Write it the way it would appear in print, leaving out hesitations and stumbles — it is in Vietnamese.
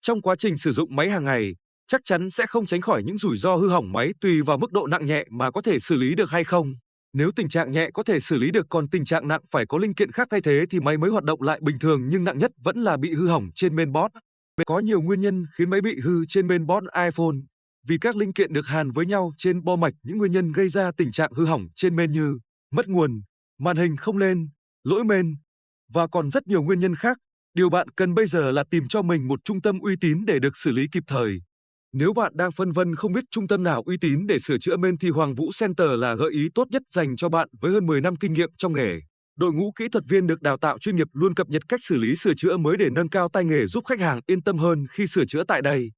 Trong quá trình sử dụng máy hàng ngày, chắc chắn sẽ không tránh khỏi những rủi ro hư hỏng máy tùy vào mức độ nặng nhẹ mà có thể xử lý được hay không. Nếu tình trạng nhẹ có thể xử lý được còn tình trạng nặng phải có linh kiện khác thay thế thì máy mới hoạt động lại bình thường, nhưng nặng nhất vẫn là bị hư hỏng trên mainboard. Có nhiều nguyên nhân khiến máy bị hư trên mainboard iPhone. Vì các linh kiện được hàn với nhau trên bo mạch, những nguyên nhân gây ra tình trạng hư hỏng trên main như mất nguồn, màn hình không lên, lỗi main và còn rất nhiều nguyên nhân khác. Điều bạn cần bây giờ là tìm cho mình một trung tâm uy tín để được xử lý kịp thời. Nếu bạn đang phân vân không biết trung tâm nào uy tín để sửa chữa main thì Hoàng Vũ Center là gợi ý tốt nhất dành cho bạn với hơn 10 năm kinh nghiệm trong nghề. Đội ngũ kỹ thuật viên được đào tạo chuyên nghiệp luôn cập nhật cách xử lý sửa chữa mới để nâng cao tay nghề, giúp khách hàng yên tâm hơn khi sửa chữa tại đây.